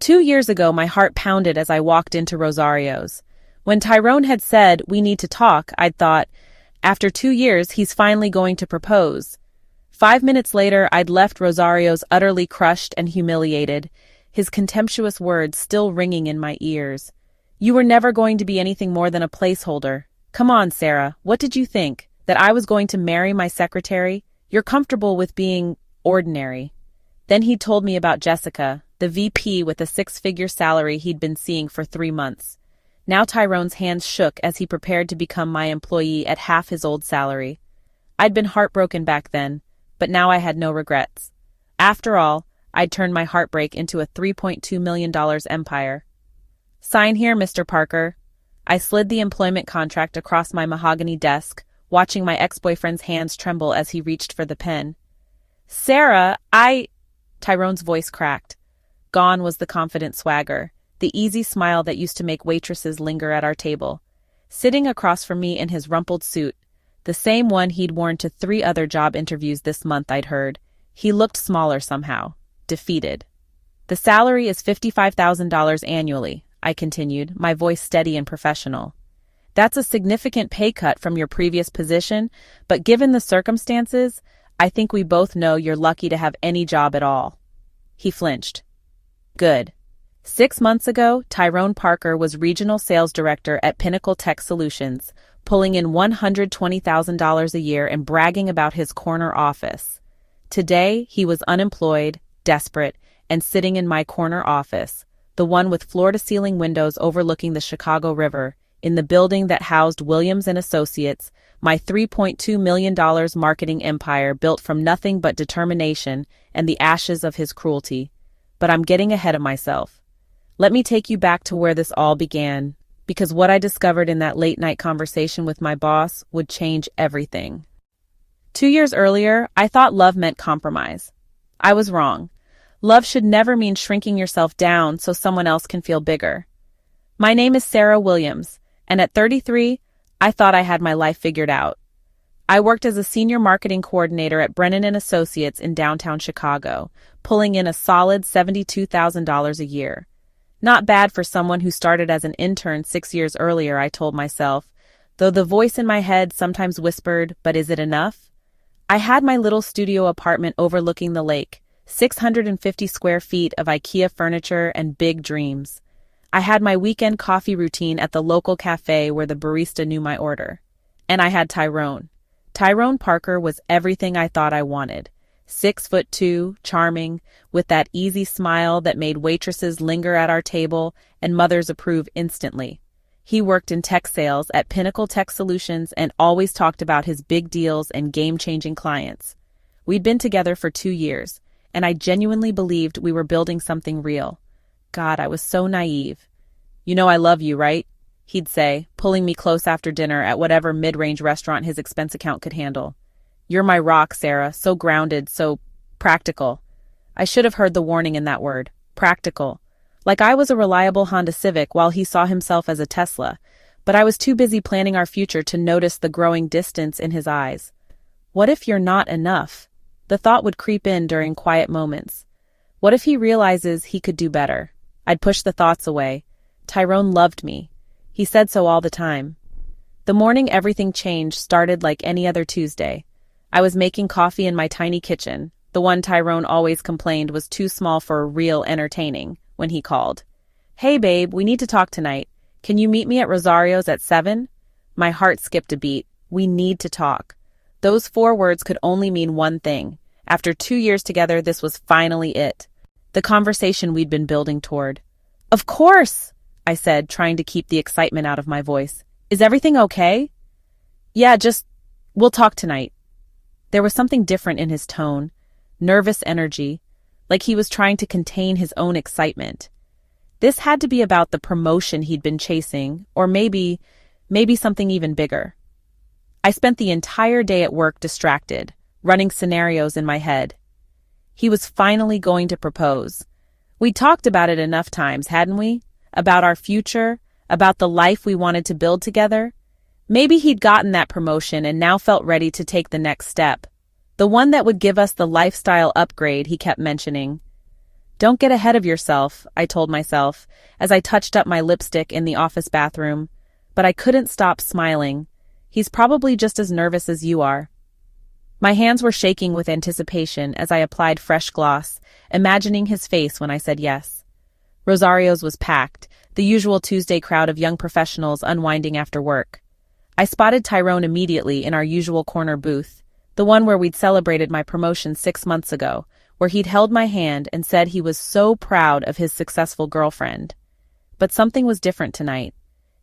2 years ago, my heart pounded as I walked into Rosario's. When Tyrone had said, "We need to talk," I'd thought, after 2 years, he's finally going to propose. 5 minutes later, I'd left Rosario's utterly crushed and humiliated, his contemptuous words still ringing in my ears. "You were never going to be anything more than a placeholder. Come on, Sarah, what did you think? That I was going to marry my secretary? You're comfortable with being ordinary." Then he told me about Jessica, the VP with a 6-figure salary he'd been seeing for 3 months. Now Tyrone's hands shook as he prepared to become my employee at half his old salary. I'd been heartbroken back then, but now I had no regrets. After all, I'd turned my heartbreak into a $3.2 million empire. "Sign here, Mr. Parker." I slid the employment contract across my mahogany desk, watching my ex-boyfriend's hands tremble as he reached for the pen. "Sarah, Tyrone's voice cracked. Gone was the confident swagger, the easy smile that used to make waitresses linger at our table. Sitting across from me in his rumpled suit, the same one he'd worn to 3 other job interviews this month, I'd heard, he looked smaller somehow, defeated. "The salary is $55,000 annually," I continued, my voice steady and professional. "That's a significant pay cut from your previous position, but given the circumstances, I think we both know you're lucky to have any job at all." He flinched. "Good. 6 months ago, Tyrone Parker was Regional Sales Director at Pinnacle Tech Solutions, pulling in $120,000 a year and bragging about his corner office. Today, he was unemployed, desperate, and sitting in my corner office, the one with floor-to-ceiling windows overlooking the Chicago River, in the building that housed Williams & Associates, my $3.2 million marketing empire built from nothing but determination and the ashes of his cruelty. But I'm getting ahead of myself. Let me take you back to where this all began, because what I discovered in that late-night conversation with my boss would change everything. 2 years earlier, I thought love meant compromise. I was wrong. Love should never mean shrinking yourself down so someone else can feel bigger. My name is Sarah Williams, and at 33, I thought I had my life figured out. I worked as a senior marketing coordinator at Brennan & Associates in downtown Chicago, pulling in a solid $72,000 a year. Not bad for someone who started as an intern 6 years earlier, I told myself, though the voice in my head sometimes whispered, "But is it enough?" I had my little studio apartment overlooking the lake, 650 square feet of IKEA furniture and big dreams. I had my weekend coffee routine at the local cafe where the barista knew my order. And I had Tyrone. Tyrone Parker was everything I thought I wanted. 6'2", charming, with that easy smile that made waitresses linger at our table and mothers approve instantly. He worked in tech sales at Pinnacle Tech Solutions and always talked about his big deals and game-changing clients. We'd been together for 2 years, and I genuinely believed we were building something real. God, I was so naive. "You know I love you, right?" he'd say, pulling me close after dinner at whatever mid-range restaurant his expense account could handle. "You're my rock, Sarah, so grounded, so practical." I should have heard the warning in that word, practical. Like I was a reliable Honda Civic while he saw himself as a Tesla, but I was too busy planning our future to notice the growing distance in his eyes. What if you're not enough? The thought would creep in during quiet moments. What if he realizes he could do better? I'd push the thoughts away. Tyrone loved me. He said so all the time. The morning everything changed started like any other Tuesday. I was making coffee in my tiny kitchen, the one Tyrone always complained was too small for real entertaining, when he called. "Hey babe, we need to talk tonight. Can you meet me at Rosario's at 7? My heart skipped a beat. We need to talk. Those 4 words could only mean one thing. After 2 years together, this was finally it. The conversation we'd been building toward. "Of course," I said, trying to keep the excitement out of my voice. "Is everything okay?" "Yeah, we'll talk tonight." There was something different in his tone, nervous energy, like he was trying to contain his own excitement. This had to be about the promotion he'd been chasing, or maybe something even bigger. I spent the entire day at work distracted, running scenarios in my head. He was finally going to propose. We'd talked about it enough times, hadn't we? About our future, about the life we wanted to build together. Maybe he'd gotten that promotion and now felt ready to take the next step. The one that would give us the lifestyle upgrade he kept mentioning. Don't get ahead of yourself, I told myself, as I touched up my lipstick in the office bathroom. But I couldn't stop smiling. He's probably just as nervous as you are. My hands were shaking with anticipation as I applied fresh gloss, imagining his face when I said yes. Rosario's was packed, the usual Tuesday crowd of young professionals unwinding after work. I spotted Tyrone immediately in our usual corner booth, the one where we'd celebrated my promotion 6 months ago, where he'd held my hand and said he was so proud of his successful girlfriend. But something was different tonight.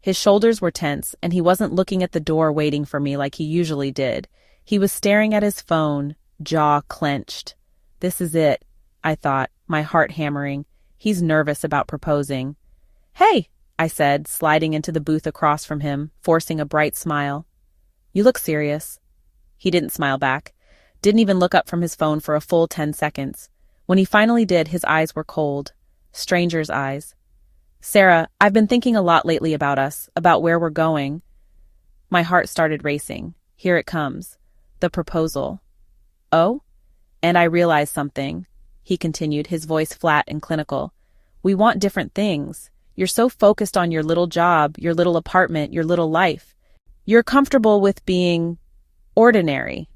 His shoulders were tense, and he wasn't looking at the door waiting for me like he usually did. He was staring at his phone, jaw clenched. This is it, I thought, my heart hammering. He's nervous about proposing. Hey, I said, sliding into the booth across from him, forcing a bright smile. You look serious. He didn't smile back. Didn't even look up from his phone for a full 10 seconds. When he finally did, his eyes were cold. Stranger's eyes. Sarah, I've been thinking a lot lately about us, about where we're going. My heart started racing. Here it comes. The proposal. Oh? And I realized something, he continued, his voice flat and clinical. We want different things. You're so focused on your little job, your little apartment, your little life. You're comfortable with being ordinary.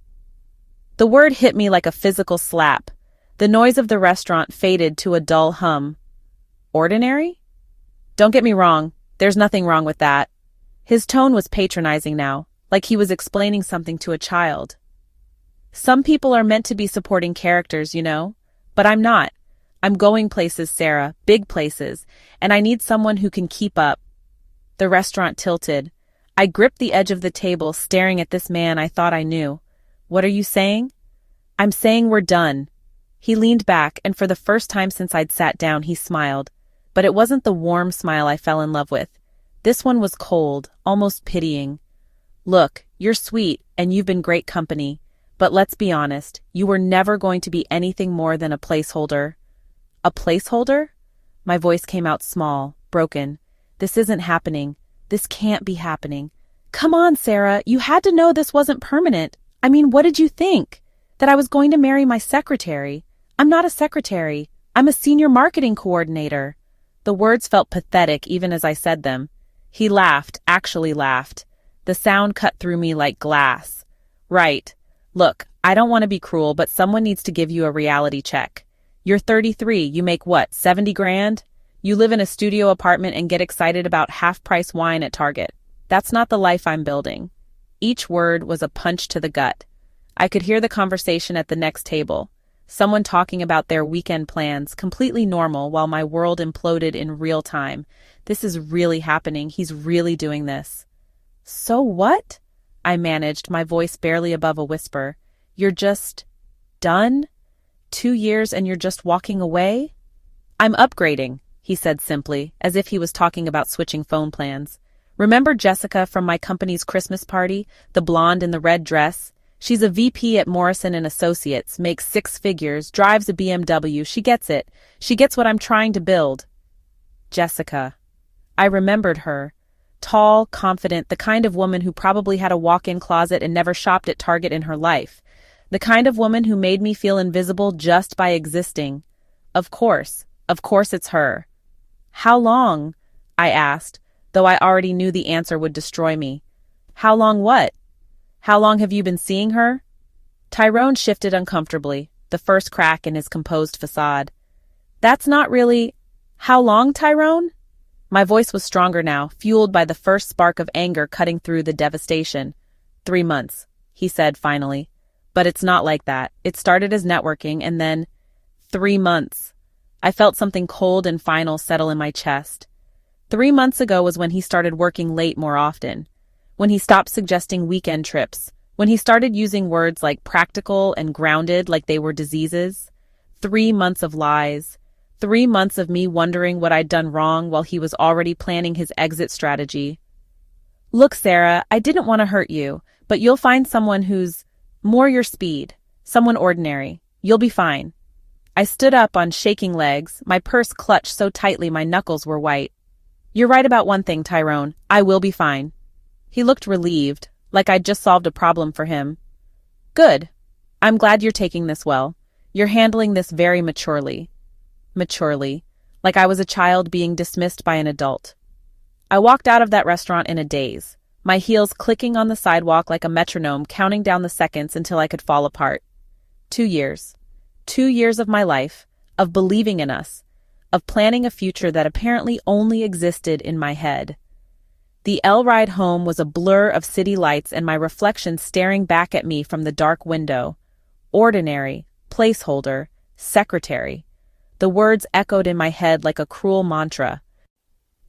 The word hit me like a physical slap. The noise of the restaurant faded to a dull hum. Ordinary? Don't get me wrong, there's nothing wrong with that. His tone was patronizing now, like he was explaining something to a child. Some people are meant to be supporting characters, you know, but I'm not. I'm going places, Sarah, big places, and I need someone who can keep up. The restaurant tilted. I gripped the edge of the table, staring at this man I thought I knew. What are you saying? I'm saying we're done. He leaned back, and for the first time since I'd sat down, he smiled. But it wasn't the warm smile I fell in love with. This one was cold, almost pitying. Look, you're sweet, and you've been great company. But let's be honest, you were never going to be anything more than a placeholder. A placeholder? My voice came out small, broken. This isn't happening. This can't be happening. Come on, Sarah, you had to know this wasn't permanent. I mean, what did you think? That I was going to marry my secretary? I'm not a secretary. I'm a senior marketing coordinator. The words felt pathetic even as I said them. He laughed, actually laughed. The sound cut through me like glass. Right. Look, I don't want to be cruel, but someone needs to give you a reality check. You're 33, you make what, 70 grand? You live in a studio apartment and get excited about half-price wine at Target. That's not the life I'm building. Each word was a punch to the gut. I could hear the conversation at the next table. Someone talking about their weekend plans, completely normal, while my world imploded in real time. This is really happening. He's really doing this. So what? I managed, my voice barely above a whisper. You're just done? 2 years and you're just walking away? I'm upgrading, he said simply, as if he was talking about switching phone plans. Remember Jessica from my company's Christmas party, the blonde in the red dress? She's a VP at Morrison & Associates, makes 6 figures, drives a BMW. She gets it. She gets what I'm trying to build. Jessica. I remembered her. Tall, confident, the kind of woman who probably had a walk-in closet and never shopped at Target in her life. The kind of woman who made me feel invisible just by existing. Of course it's her. How long? I asked, though I already knew the answer would destroy me. How long what? How long have you been seeing her? Tyrone shifted uncomfortably, the first crack in his composed facade. That's not really... How long, Tyrone? My voice was stronger now, fueled by the first spark of anger cutting through the devastation. 3 months, he said finally. But it's not like that. It started as networking and then... 3 months. I felt something cold and final settle in my chest. 3 months ago was when he started working late more often. When he stopped suggesting weekend trips. When he started using words like practical and grounded like they were diseases. 3 months of lies. 3 months of me wondering what I'd done wrong while he was already planning his exit strategy. Look, Sarah, I didn't want to hurt you, but you'll find someone who's more your speed. Someone ordinary. You'll be fine. I stood up on shaking legs, my purse clutched so tightly my knuckles were white. You're right about one thing, Tyrone. I will be fine. He looked relieved, like I'd just solved a problem for him. Good. I'm glad you're taking this well. You're handling this very maturely. maturely, like I was a child being dismissed by an adult. I walked out of that restaurant in a daze, my heels clicking on the sidewalk like a metronome, counting down the seconds until I could fall apart. 2 years. 2 years of my life, of believing in us, of planning a future that apparently only existed in my head. The L ride home was a blur of city lights and my reflection staring back at me from the dark window. Ordinary, placeholder, secretary. The words echoed in my head like a cruel mantra.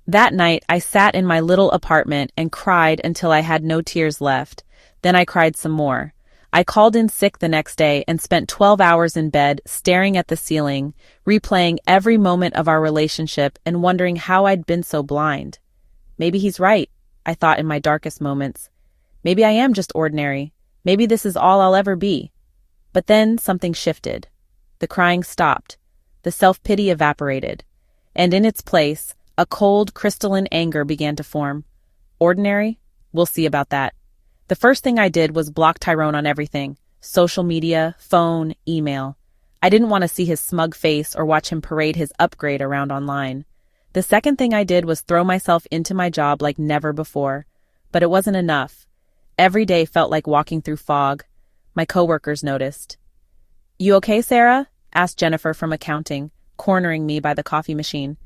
That night, I sat in my little apartment and cried until I had no tears left. Then I cried some more. I called in sick the next day and spent 12 hours in bed, staring at the ceiling, replaying every moment of our relationship and wondering how I'd been so blind. Maybe he's right, I thought in my darkest moments. Maybe I am just ordinary. Maybe this is all I'll ever be. But then something shifted. The crying stopped. The self-pity evaporated. And in its place, a cold, crystalline anger began to form. Ordinary? We'll see about that. The first thing I did was block Tyrone on everything. Social media, phone, email. I didn't want to see his smug face or watch him parade his upgrade around online. The second thing I did was throw myself into my job like never before. But it wasn't enough. Every day felt like walking through fog. My coworkers noticed. "You okay, Sarah?" asked Jennifer from accounting, cornering me by the coffee machine.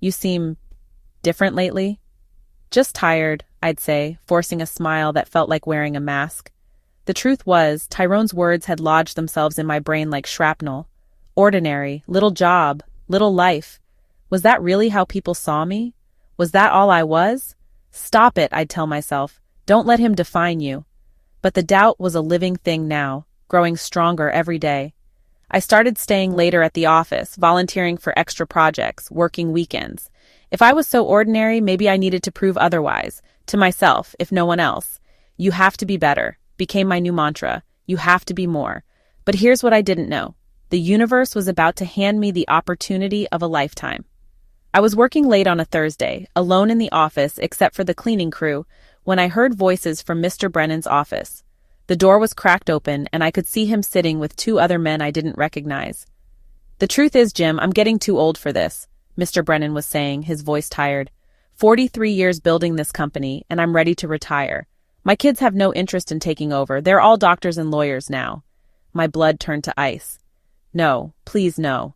"You seem different lately." "Just tired," I'd say, forcing a smile that felt like wearing a mask. The truth was, Tyrone's words had lodged themselves in my brain like shrapnel. Ordinary, little job, little life. Was that really how people saw me? Was that all I was? Stop it, I'd tell myself. Don't let him define you. But the doubt was a living thing now, growing stronger every day. I started staying later at the office, volunteering for extra projects, working weekends. If I was so ordinary, maybe I needed to prove otherwise, to myself, if no one else. "You have to be better," became my new mantra. You have to be more. But here's what I didn't know. The universe was about to hand me the opportunity of a lifetime. I was working late on a Thursday, alone in the office except for the cleaning crew, when I heard voices from Mr. Brennan's office. The door was cracked open, and I could see him sitting with 2 other men I didn't recognize. "The truth is, Jim, I'm getting too old for this," Mr. Brennan was saying, his voice tired. 43 years building this company, and I'm ready to retire. My kids have no interest in taking over. They're all doctors and lawyers now. My blood turned to ice. "No, please no."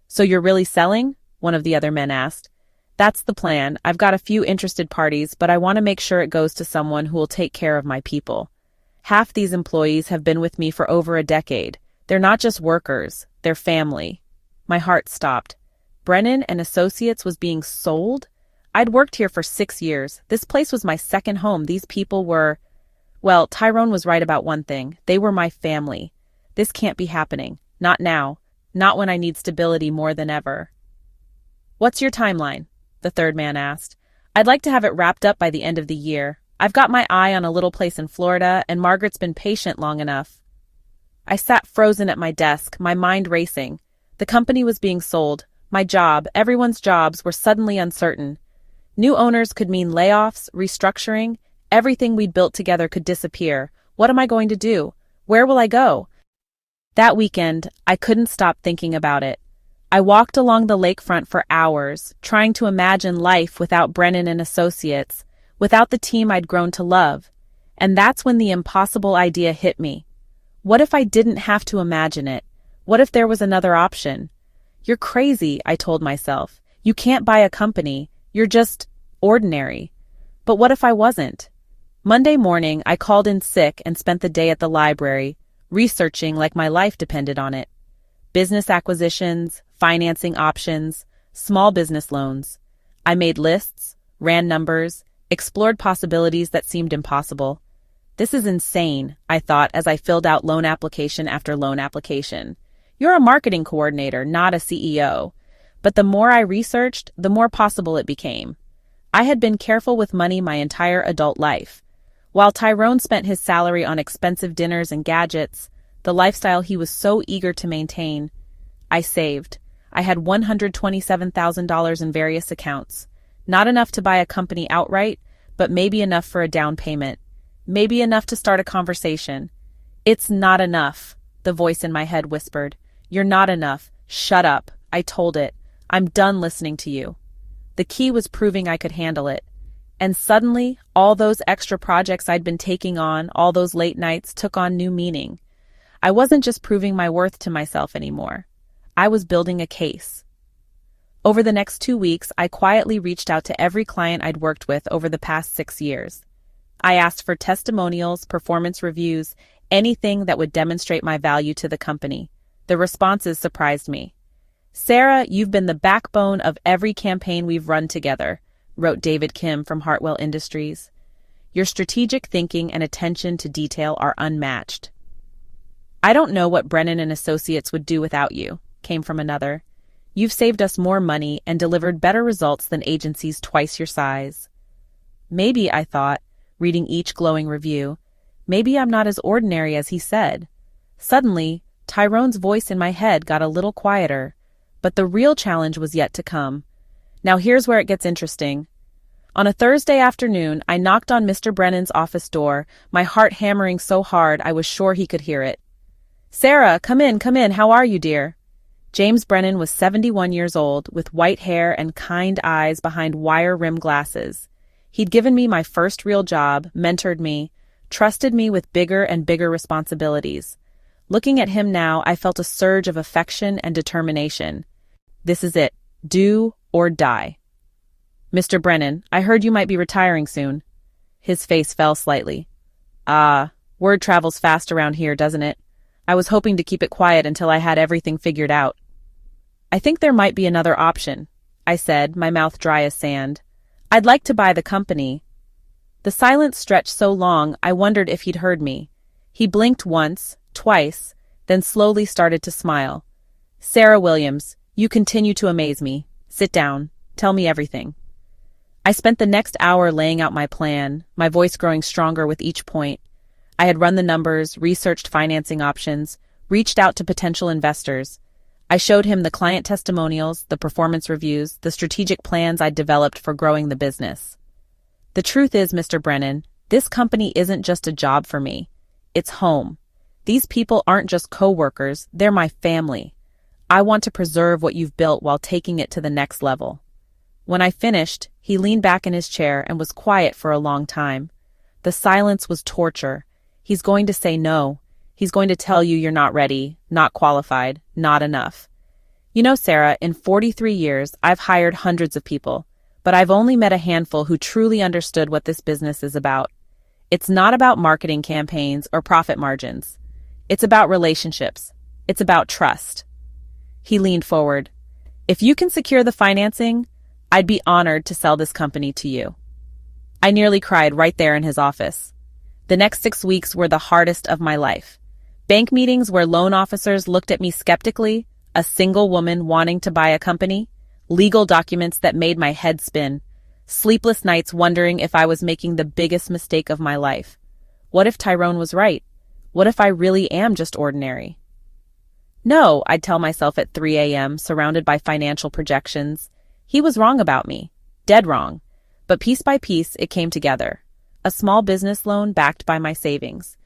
"So you're really selling?" one of the other men asked. "That's the plan. I've got a few interested parties, but I want to make sure it goes to someone who will take care of my people. Half these employees have been with me for over a decade. They're not just workers, they're family." My heart stopped. Brennan and Associates was being sold? I'd worked here for 6 years. This place was my second home. These people were... Well, Tyrone was right about one thing. They were my family. This can't be happening. Not now. Not when I need stability more than ever. "What's your timeline?" the third man asked. "I'd like to have it wrapped up by the end of the year. I've got my eye on a little place in Florida, and Margaret's been patient long enough." I sat frozen at my desk, my mind racing. The company was being sold. My job, everyone's jobs, were suddenly uncertain. New owners could mean layoffs, restructuring. Everything we'd built together could disappear. What am I going to do? Where will I go? That weekend, I couldn't stop thinking about it. I walked along the lakefront for hours, trying to imagine life without Brennan and Associates, without the team I'd grown to love. And that's when the impossible idea hit me. What if I didn't have to imagine it? What if there was another option? "You're crazy," I told myself. "You can't buy a company. You're just ordinary." But what if I wasn't? Monday morning, I called in sick and spent the day at the library, researching like my life depended on it. Business acquisitions, financing options, small business loans. I made lists, ran numbers, explored possibilities that seemed impossible. This is insane, I thought as I filled out loan application after loan application. You're a marketing coordinator, not a CEO. But the more I researched, the more possible it became. I had been careful with money my entire adult life. While Tyrone spent his salary on expensive dinners and gadgets, the lifestyle he was so eager to maintain, I saved. I had $127,000 in various accounts. Not enough to buy a company outright, but maybe enough for a down payment. Maybe enough to start a conversation. "It's not enough," the voice in my head whispered. "You're not enough. Shut up. I told it. I'm done listening to you. The key was proving I could handle it. And suddenly, all those extra projects I'd been taking on, all those late nights, took on new meaning. I wasn't just proving my worth to myself anymore. I was building a case. Over the next 2 weeks, I quietly reached out to every client I'd worked with over the past 6 years. I asked for testimonials, performance reviews, anything that would demonstrate my value to the company. The responses surprised me. "Sarah, you've been the backbone of every campaign we've run together," wrote David Kim from Hartwell Industries. "Your strategic thinking and attention to detail are unmatched." "I don't know what Brennan and Associates would do without you," came from another. "You've saved us more money and delivered better results than agencies twice your size." Maybe, I thought, reading each glowing review, maybe I'm not as ordinary as he said. Suddenly, Tyrone's voice in my head got a little quieter, but the real challenge was yet to come. Now here's where it gets interesting. On a Thursday afternoon, I knocked on Mr. Brennan's office door, my heart hammering so hard I was sure he could hear it. "Sarah, come in, how are you, dear?" James Brennan was 71 years old, with white hair and kind eyes behind wire-rimmed glasses. He'd given me my first real job, mentored me, trusted me with bigger and bigger responsibilities. Looking at him now, I felt a surge of affection and determination. This is it. Do or die. "Mr. Brennan, I heard you might be retiring soon." His face fell slightly. Word travels fast around here, doesn't it? I was hoping to keep it quiet until I had everything figured out." "I think there might be another option," I said, my mouth dry as sand. "I'd like to buy the company." The silence stretched so long I wondered if he'd heard me. He blinked once, twice, then slowly started to smile. "Sarah Williams, you continue to amaze me. Sit down. Tell me everything." I spent the next hour laying out my plan, my voice growing stronger with each point. I had run the numbers, researched financing options, reached out to potential investors. I showed him the client testimonials, the performance reviews, the strategic plans I'd developed for growing the business. "The truth is, Mr. Brennan, this company isn't just a job for me. It's home. These people aren't just co-workers, they're my family. I want to preserve what you've built while taking it to the next level." When I finished, he leaned back in his chair and was quiet for a long time. The silence was torture. He's going to say no. He's going to tell you you're not ready, not qualified, not enough. "You know, Sarah, in 43 years, I've hired hundreds of people, but I've only met a handful who truly understood what this business is about. It's not about marketing campaigns or profit margins. It's about relationships. It's about trust." He leaned forward. "If you can secure the financing, I'd be honored to sell this company to you." I nearly cried right there in his office. The next 6 weeks were the hardest of my life. Bank meetings where loan officers looked at me skeptically, a single woman wanting to buy a company, legal documents that made my head spin, sleepless nights wondering if I was making the biggest mistake of my life. What if Tyrone was right? What if I really am just ordinary? "No," I'd tell myself at 3 a.m., surrounded by financial projections. He was wrong about me. Dead wrong. But piece by piece, it came together. A small business loan backed by my savings,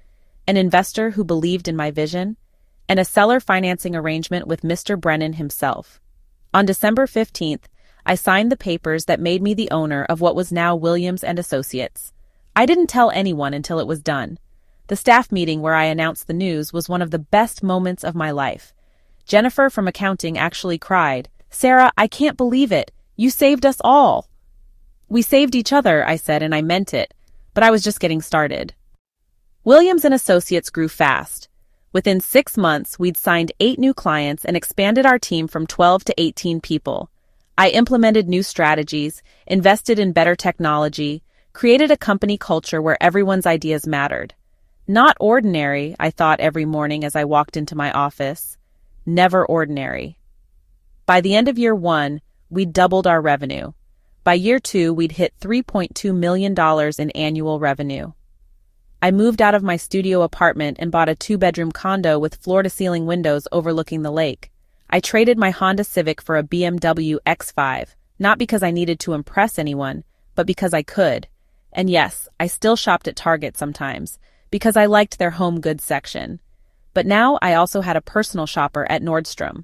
an investor who believed in my vision, and a seller financing arrangement with Mr. Brennan himself. On December 15th, I signed the papers that made me the owner of what was now Williams & Associates. I didn't tell anyone until it was done. The staff meeting where I announced the news was one of the best moments of my life. Jennifer from accounting actually cried, "Sarah, I can't believe it. You saved us all." "We saved each other," I said, and I meant it, but I was just getting started. Williams & Associates grew fast. Within 6 months, we'd signed 8 new clients and expanded our team from 12 to 18 people. I implemented new strategies, invested in better technology, created a company culture where everyone's ideas mattered. Not ordinary, I thought every morning as I walked into my office. Never ordinary. By the end of year 1, we'd doubled our revenue. By year 2, we'd hit $3.2 million in annual revenue. I moved out of my studio apartment and bought a 2-bedroom condo with floor-to-ceiling windows overlooking the lake. I traded my Honda Civic for a BMW X5, not because I needed to impress anyone, but because I could. And yes, I still shopped at Target sometimes, because I liked their home goods section. But now I also had a personal shopper at Nordstrom.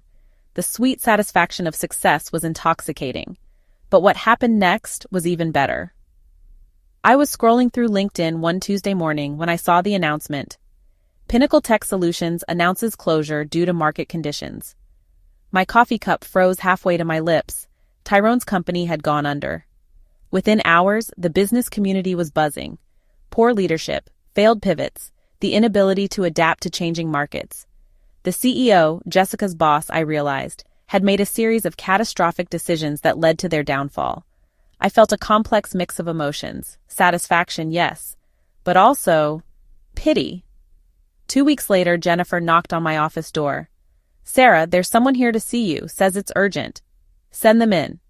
The sweet satisfaction of success was intoxicating. But what happened next was even better. I was scrolling through LinkedIn one Tuesday morning when I saw the announcement. Pinnacle Tech Solutions announces closure due to market conditions. My coffee cup froze halfway to my lips. Tyrone's company had gone under. Within hours, the business community was buzzing. Poor leadership, failed pivots, the inability to adapt to changing markets. The CEO, Jessica's boss, I realized, had made a series of catastrophic decisions that led to their downfall. I felt a complex mix of emotions. Satisfaction, yes, but also pity. 2 weeks later, Jennifer knocked on my office door. "Sarah, there's someone here to see you, says it's urgent. Send them in."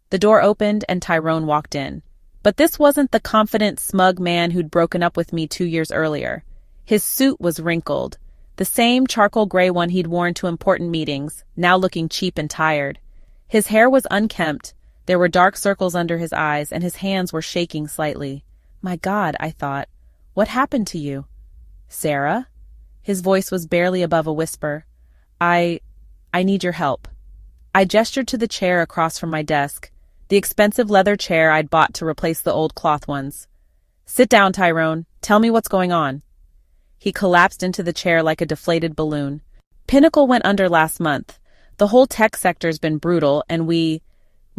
The door opened and Tyrone walked in. But this wasn't the confident, smug man who'd broken up with me 2 years earlier. His suit was wrinkled, the same charcoal gray one he'd worn to important meetings, now looking cheap and tired. His hair was unkempt, there were dark circles under his eyes, and his hands were shaking slightly. My God, I thought, what happened to you? "Sarah?" His voice was barely above a whisper. I need your help." I gestured to the chair across from my desk, the expensive leather chair I'd bought to replace the old cloth ones. "Sit down, Tyrone. Tell me what's going on." He collapsed into the chair like a deflated balloon. "Pinnacle went under last month. The whole tech sector's been brutal, and we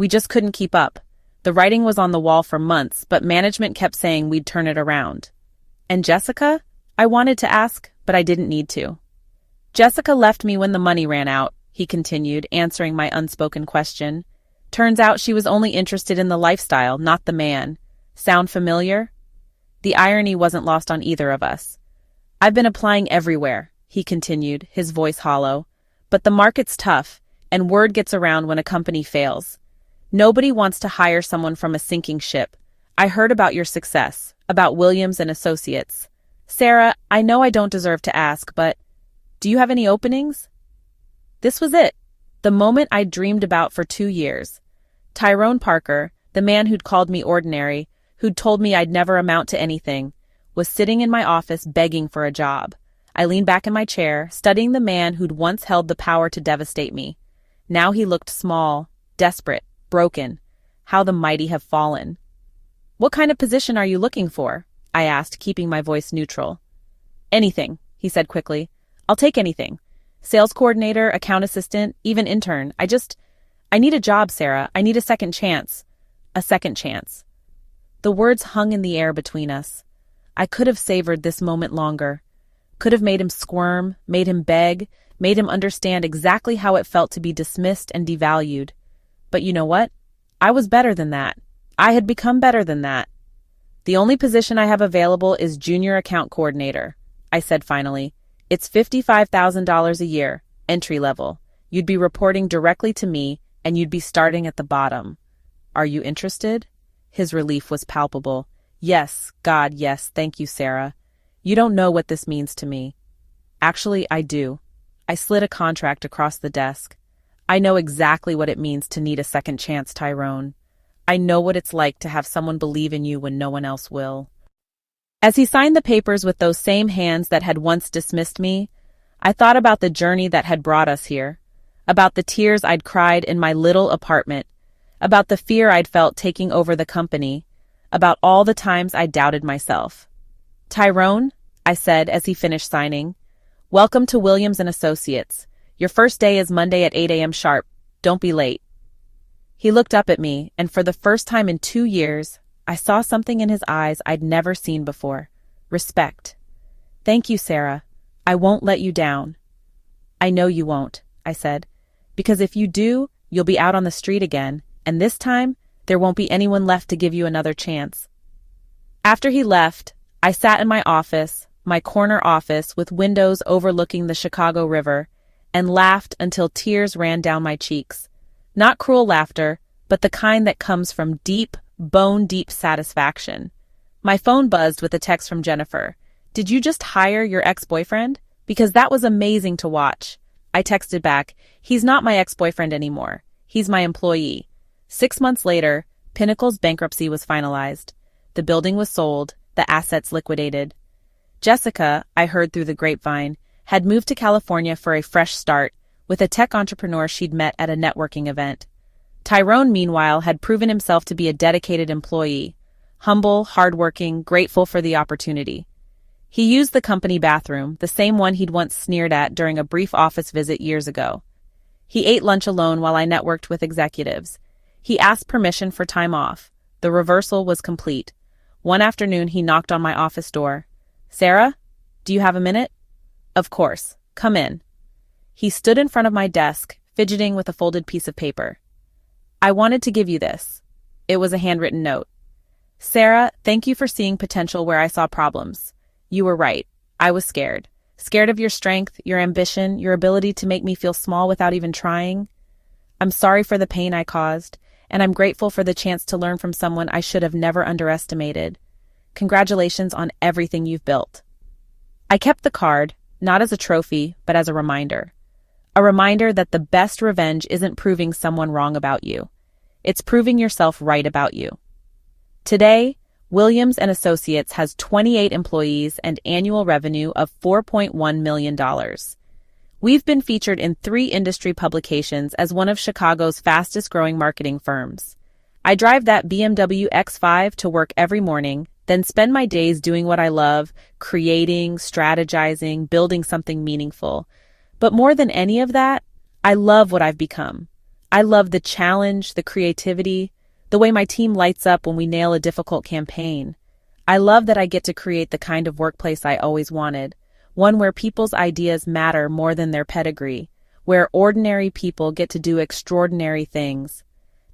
just couldn't keep up. The writing was on the wall for months, but management kept saying we'd turn it around." "And Jessica?" I wanted to ask, but I didn't need to. "Jessica left me when the money ran out," he continued, answering my unspoken question. "Turns out she was only interested in the lifestyle, not the man. Sound familiar?" The irony wasn't lost on either of us. "I've been applying everywhere," he continued, his voice hollow. "But the market's tough, and word gets around when a company fails. Nobody wants to hire someone from a sinking ship. I heard about your success, about Williams and Associates. Sarah, I know I don't deserve to ask, but do you have any openings?" This was it, the moment I'd dreamed about for 2 years. Tyrone Parker, the man who'd called me ordinary, who'd told me I'd never amount to anything, was sitting in my office begging for a job. I leaned back in my chair, studying the man who'd once held the power to devastate me. Now he looked small, desperate, broken. How the mighty have fallen. "What kind of position are you looking for?" I asked, keeping my voice neutral. "Anything," he said quickly. "I'll take anything. Sales coordinator, account assistant, even intern. I need a job, Sarah. I need a second chance." A second chance. The words hung in the air between us. I could have savored this moment longer. Could have made him squirm, made him beg, made him understand exactly how it felt to be dismissed and devalued. But you know what? I was better than that. I had become better than that. "The only position I have available is junior account coordinator," I said finally. "It's $55,000 a year, entry level. You'd be reporting directly to me, and you'd be starting at the bottom. Are you interested?" His relief was palpable. "Yes, God, yes, thank you, Sarah. You don't know what this means to me." "Actually, I do." I slid a contract across the desk. "I know exactly what it means to need a second chance, Tyrone. I know what it's like to have someone believe in you when no one else will." As he signed the papers with those same hands that had once dismissed me, I thought about the journey that had brought us here, about the tears I'd cried in my little apartment, about the fear I'd felt taking over the company, about all the times I doubted myself. "Tyrone," I said as he finished signing, "welcome to Williams and Associates. Your first day is Monday at 8 a.m. sharp. Don't be late." He looked up at me, and for the first time in 2 years, I saw something in his eyes I'd never seen before. Respect. "Thank you, Sarah. I won't let you down." "I know you won't," I said, "because if you do, you'll be out on the street again, and this time, there won't be anyone left to give you another chance." After he left, I sat in my office, my corner office with windows overlooking the Chicago River, and laughed until tears ran down my cheeks. Not cruel laughter, but the kind that comes from deep, bone-deep satisfaction. My phone buzzed with a text from Jennifer. "Did you just hire your ex-boyfriend? Because that was amazing to watch." I texted back, "He's not my ex-boyfriend anymore. He's my employee." 6 months later, Pinnacle's bankruptcy was finalized. The building was sold, the assets liquidated. Jessica, I heard through the grapevine, had moved to California for a fresh start, with a tech entrepreneur she'd met at a networking event. Tyrone, meanwhile, had proven himself to be a dedicated employee, humble, hardworking, grateful for the opportunity. He used the company bathroom, the same one he'd once sneered at during a brief office visit years ago. He ate lunch alone while I networked with executives. He asked permission for time off. The reversal was complete. One afternoon, he knocked on my office door. "Sarah, do you have a minute?" "Of course. Come in." He stood in front of my desk, fidgeting with a folded piece of paper. "I wanted to give you this." It was a handwritten note. "Sarah, thank you for seeing potential where I saw problems. You were right. I was scared. Scared of your strength, your ambition, your ability to make me feel small without even trying. I'm sorry for the pain I caused, and I'm grateful for the chance to learn from someone I should have never underestimated. Congratulations on everything you've built." I kept the card, not as a trophy, but as a reminder. A reminder that the best revenge isn't proving someone wrong about you. It's proving yourself right about you. Today, Williams & Associates has 28 employees and annual revenue of $4.1 million. We've been featured in 3 industry publications as one of Chicago's fastest-growing marketing firms. I drive that BMW X5 to work every morning, then spend my days doing what I love, creating, strategizing, building something meaningful. But more than any of that, I love what I've become. I love the challenge, the creativity, the way my team lights up when we nail a difficult campaign. I love that I get to create the kind of workplace I always wanted, one where people's ideas matter more than their pedigree, where ordinary people get to do extraordinary things.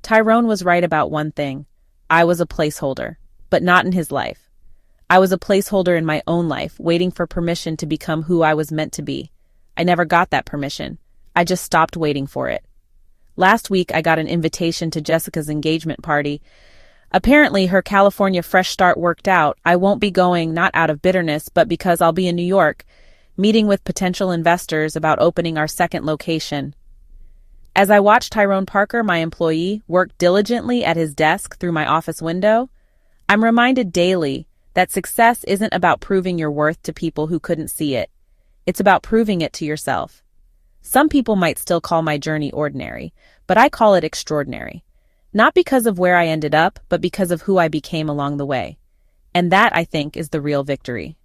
Tyrone was right about one thing. I was a placeholder, but not in his life. I was a placeholder in my own life, waiting for permission to become who I was meant to be. I never got that permission. I just stopped waiting for it. Last week, I got an invitation to Jessica's engagement party. Apparently, her California fresh start worked out. I won't be going, not out of bitterness, but because I'll be in New York, meeting with potential investors about opening our second location. As I watched Tyrone Parker, my employee, work diligently at his desk through my office window, I'm reminded daily that success isn't about proving your worth to people who couldn't see it. It's about proving it to yourself. Some people might still call my journey ordinary, but I call it extraordinary. Not because of where I ended up, but because of who I became along the way. And that, I think, is the real victory.